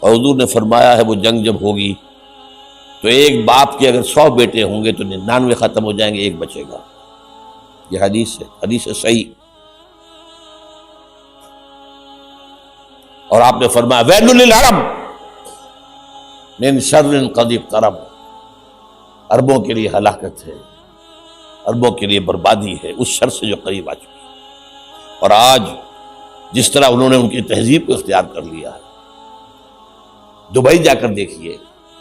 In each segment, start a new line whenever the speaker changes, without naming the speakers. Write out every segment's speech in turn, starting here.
اور حضور نے فرمایا ہے وہ جنگ جب ہوگی تو ایک باپ کے اگر 100 بیٹے ہوں گے تو 99 ختم ہو جائیں گے، ایک بچے گا۔ یہ حدیث ہے صحیح۔ اور آپ نے فرمایا ویل للعرب من شر قد اقترب، عربوں کے لیے ہلاکت ہے، عربوں کے لیے بربادی ہے اس شر سے جو قریب آ چکی ہے۔ اور آج جس طرح انہوں نے ان کی تہذیب کو اختیار کر لیا ہے، دبئی جا کر دیکھیے،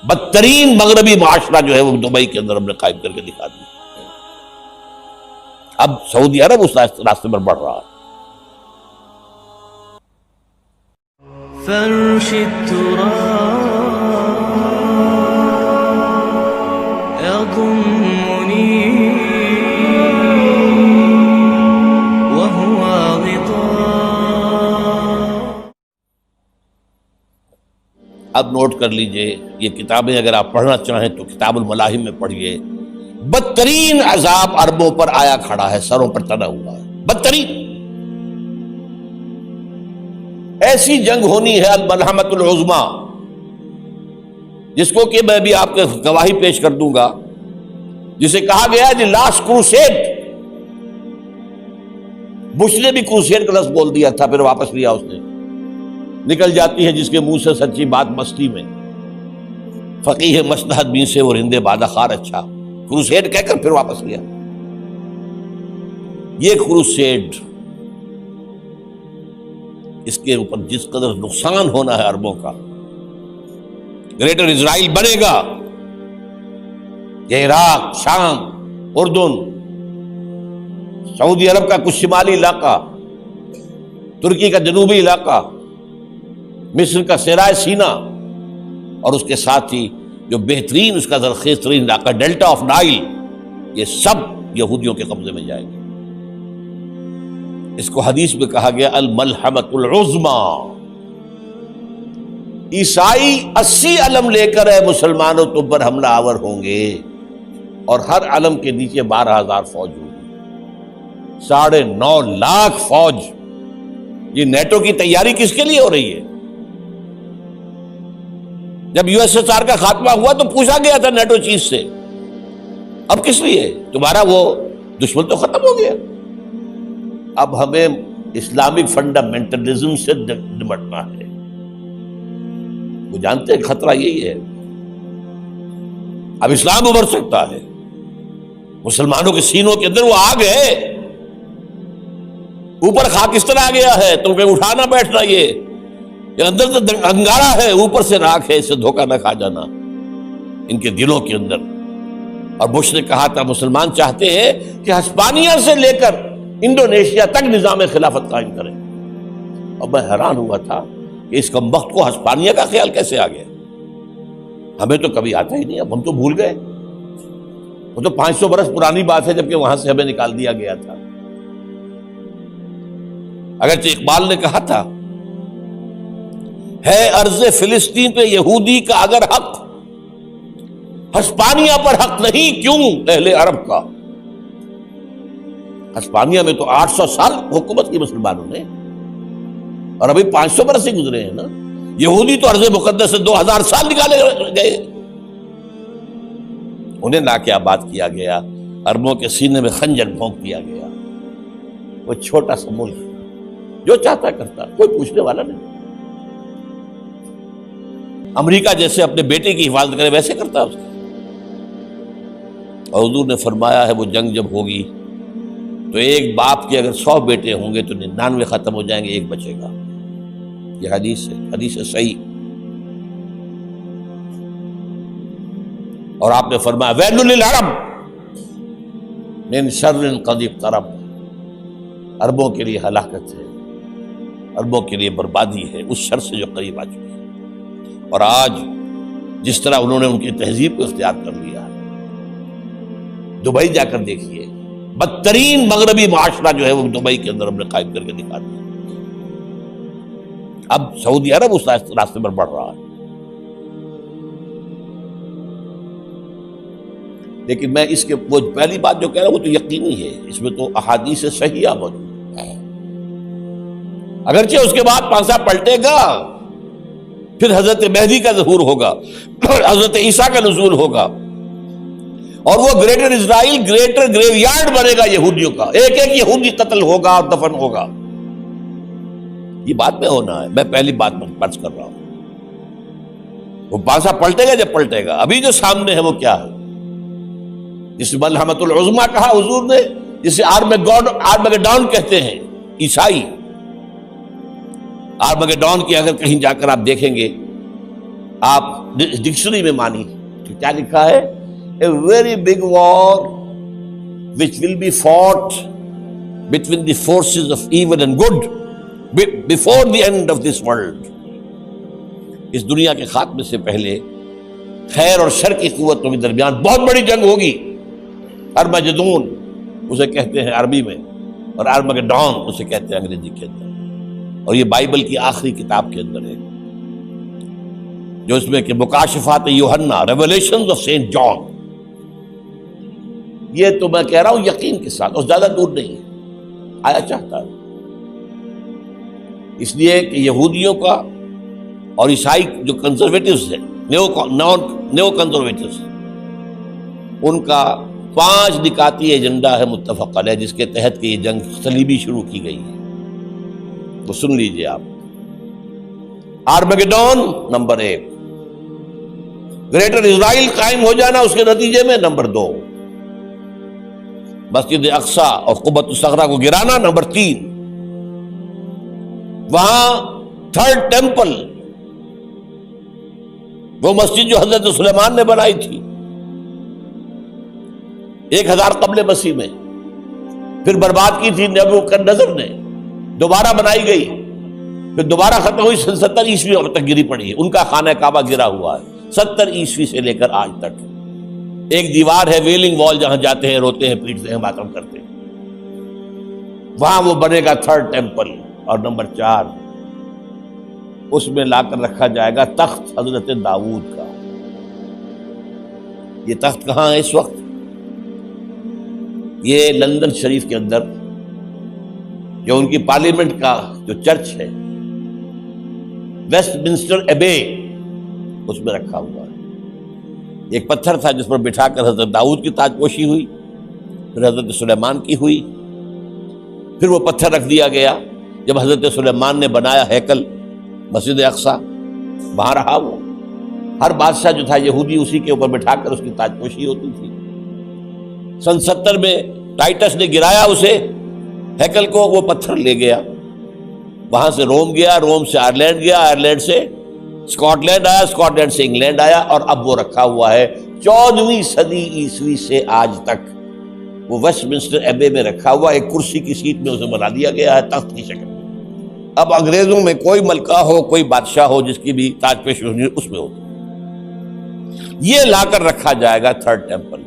بدترین مغربی معاشرہ جو ہے وہ دبئی کے اندر ہم نے قائم کر کے دکھا دیا۔ اب سعودی عرب اس راستے پر بڑھ رہا ہے۔
فرش التراب يضمني وهو غطاء۔
اب نوٹ کر لیجئے، یہ کتابیں اگر آپ پڑھنا چاہیں تو کتاب الملاحم میں پڑھیے۔ بدترین عذاب عربوں پر آیا کھڑا ہے، سروں پر تنا ہوا ہے، بدترین۔ ایسی جنگ ہونی ہے الملحمۃ العظمیٰ، جس کو کہ میں بھی آپ کے گواہی پیش کر دوں گا، جسے کہا گیا دی لاسٹ کروسیڈ۔ بش نے بھی کروسیڈ کا لفظ بول دیا تھا، پھر واپس لیا اس نے۔ نکل جاتی ہے جس کے منہ سے سچی بات مستی میں، فقیہ مصلحت بین سے وہ رندے بادہ خار اچھا، کروسیڈ کہہ کر پھر واپس لیا۔ یہ کروسیڈ، اس کے اوپر جس قدر نقصان ہونا ہے عربوں کا، گریٹر اسرائیل بنے گا، یہ عراق، شام، اردن، سعودی عرب کا کچھ شمالی علاقہ، ترکی کا جنوبی علاقہ، مصر کا صحرائے سینا، اور اس کے ساتھ ہی جو بہترین اس کا زرخیز ترین علاقہ ڈیلٹا آف نائل، یہ سب یہودیوں کے قبضے میں جائے گا۔ اس کو حدیث میں کہا گیا الملحمۃ العظمیٰ۔ عیسائی 80 علم لے کر اے مسلمانوں تم پر حملہ آور ہوں گے، اور ہر علم کے نیچے 12,000 فوج ہوگی، 9.5 لاکھ فوج۔ یہ نیٹو کی تیاری کس کے لیے ہو رہی ہے؟ جب یو ایس ایس آر کا خاتمہ ہوا تو پوچھا گیا تھا نیٹو چیف سے، اب کس لیے؟ تمہارا وہ دشمن تو ختم ہو گیا، اب ہمیں اسلامک فنڈامنٹلزم سے نمٹنا ہے۔ وہ جانتے ہیں خطرہ یہی ہے، اب اسلام ابھر سکتا ہے، مسلمانوں کے سینوں کے اندر وہ آگ ہے، اوپر خاکستر آ گیا ہے، تم کو اٹھانا بیٹھنا، یہ اندر تو انگارہ ہے، اوپر سے راکھ ہے، اس سے دھوکہ نہ کھا جانا ان کے دلوں کے اندر۔ اور بش نے کہا تھا مسلمان چاہتے ہیں کہ ہسپانیہ سے لے کر انڈونیشیا تک نظام خلافت قائم کریں، اور میں حیران ہوا تھا کہ اس کمبخت کو ہسپانیہ کا خیال کیسے آ گیا؟ ہمیں تو کبھی آتا ہی نہیں، اب ہم تو بھول گئے، وہ تو 500 برس پرانی بات ہے جبکہ وہاں سے ہمیں نکال دیا گیا تھا۔ اگرچہ اقبال نے کہا تھا ہے ارض فلسطین پہ یہودی کا اگر حق، ہسپانیہ پر حق نہیں کیوں اہل عرب کا؟ ہسپانیہ میں تو 800 سال حکومت کی مسلمانوں نے، اور ابھی 500 برس سے گزرے ہیں نا۔ یہودی تو ارض مقدس سے 2000 سال نکالے گئے، انہیں لا کے آباد کیا گیا، عربوں کے سینے میں خنجر بھونک دیا گیا۔ وہ چھوٹا سا ملک جو چاہتا کرتا، کوئی پوچھنے والا نہیں۔ امریکہ جیسے اپنے بیٹے کی حفاظت کرے ویسے کرتا اس کا۔ اور حضور نے فرمایا ہے وہ جنگ جب ہوگی تو ایک باپ کے اگر 100 بیٹے ہوں گے تو 99 ختم ہو جائیں گے، ایک بچے گا۔ یہ حدیث ہے صحیح۔ اور آپ نے فرمایا ویل للعرب من شر قد اقترب، عربوں کے لیے ہلاکت ہے، عربوں کے لیے بربادی ہے اس شر سے جو قریب آ چکی ہے۔ اور آج جس طرح انہوں نے ان کی تہذیب کو اختیار کر لیا ہے، دبئی جا کر دیکھیے، بدترین مغربی معاشرہ جو ہے وہ دبئی کے اندر ہم نے قائم کر کے دکھا دیا۔ اب سعودی عرب اس راستے پر بڑھ رہا ہے۔ لیکن میں اس کے وہ پہلی بات جو کہہ رہا ہوں وہ تو یقینی ہے، اس میں تو احادیث صحیحہ موجود ہے، اگرچہ اس کے بعد پانسا پلٹے گا، پھر حضرت مہدی کا ظہور ہوگا، حضرت عیسیٰ کا نزول ہوگا، اور وہ گریٹر اسرائیل گریٹر گریو یارڈ بنے گا یہودیوں کا، ایک ایک یہودی قتل ہوگا اور دفن ہوگا۔ یہ بات میں ہونا ہے، میں پہلی بات پرچ کر رہا ہوں۔ وہ بادشاہ پلٹے گا جب پلٹے گا، ابھی جو سامنے ہے وہ کیا ہے؟ جس ملحمۃ العظمیٰ کہا حضور نے، جسے آرمگیڈون کہتے ہیں عیسائی۔ آرمگیڈون کی اگر کہیں جا کر آپ دیکھیں گے، آپ ڈکشنری میں مانی تو کیا لکھا ہے؟ A very big war which will be fought between the forces of evil and good before the end of this world۔ اس دنیا کے خاتمے سے پہلے خیر اور شر کی قوتوں کے درمیان بہت بڑی جنگ ہوگی۔ ارمجدون اسے کہتے ہیں عربی میں، اور آرمگیڈون اسے کہتے ہیں انگریزی کے اندر، اور یہ بائبل کی آخری کتاب کے اندر ہے، جو اس میں کہ مکاشفات یوحنا، ریویلیشنز آف سینٹ جان۔ یہ تو میں کہہ رہا ہوں یقین کے ساتھ، اور زیادہ دور نہیں ہے، آیا چاہتا ہے۔ اس لیے کہ یہودیوں کا اور عیسائی جو کنزرویٹوز ہیں، نیو کنزرویٹوز، ان کا 5 نکاتی ایجنڈا ہے متفق علیہ، جس کے تحت کہ یہ جنگ صلیبی شروع کی گئی ہے۔ وہ سن لیجئے آپ۔ آرمگیڈون نمبر 1، گریٹر اسرائیل قائم ہو جانا اس کے نتیجے میں نمبر 2، مسجد اقصیٰ اور قبۃ الصخرہ کو گرانا نمبر 3، وہاں 3rd ٹیمپل، وہ مسجد جو حضرت سلیمان نے بنائی تھی 1000 قبل مسیح میں، پھر برباد کی تھی نبوکدنضر نے، دوبارہ بنائی گئی، پھر دوبارہ ختم ہوئی 70 عیسوی تک گری پڑی ہے۔ ان کا خانہ کعبہ گرا ہوا ہے 70 عیسوی سے لے کر آج تک۔ ایک دیوار ہے ویلنگ وال، جہاں جاتے ہیں، روتے ہیں، پیٹتے ہیں، ماتم کرتے ہیں، وہاں وہ بنے گا 3rd ٹیمپل۔ اور نمبر 4، اس میں لا کر رکھا جائے گا تخت حضرت داؤد کا۔ یہ تخت کہاں ہے اس وقت؟ یہ لندن شریف کے اندر، جو ان کی پارلیمنٹ کا جو چرچ ہے، ویسٹ منسٹر ایبے، اس میں رکھا ہوا ہے۔ ایک پتھر تھا جس پر بٹھا کر حضرت داؤد کی تاج پوشی ہوئی، پھر حضرت سلیمان کی ہوئی، پھر وہ پتھر رکھ دیا گیا جب حضرت سلیمان نے بنایا ہیکل مسجد اقصیٰ، وہاں رہا وہ۔ ہر بادشاہ جو تھا یہودی اسی کے اوپر بٹھا کر اس کی تاج پوشی ہوتی تھی۔ سن 70 میں ٹائٹس نے گرایا اسے، ہیکل کو، وہ پتھر لے گیا، وہاں سے روم گیا، روم سے آئرلینڈ گیا، آئرلینڈ سے اسکاٹ لینڈ آیا، اسکاٹ لینڈ سے انگلینڈ آیا، اور اب وہ رکھا ہوا ہے 14ویں صدی عیسوی سے آج تک۔ وہ ویسٹ منسٹر ایبے میں رکھا ہوا، ایک کرسی کی سیٹ میں اسے بنا دیا گیا ہے تخت کی شکل میں۔ اب انگریزوں میں کوئی ملکہ ہو، کوئی بادشاہ ہو، جس کی بھی تاج پوشی ہونی اس میں ہوتی، یہ لا کر رکھا جائے گا 3rd ٹیمپل میں۔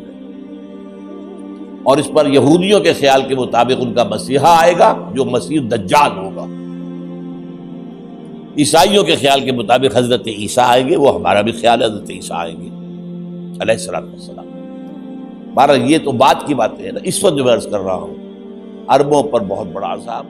اور اس پر یہودیوں کے خیال کے مطابق ان کا مسیحا آئے گا، جو مسیح دجال ہوگا۔ عیسائیوں کے خیال کے مطابق حضرت عیسیٰ آئیں گے، وہ ہمارا بھی خیال ہے حضرت عیسیٰ آئیں گے علیہ السلام۔ بہرحال یہ تو بات کی باتیں ہیں نا، اس وقت جو میں عرض کر رہا ہوں، عربوں پر بہت بڑا عذاب۔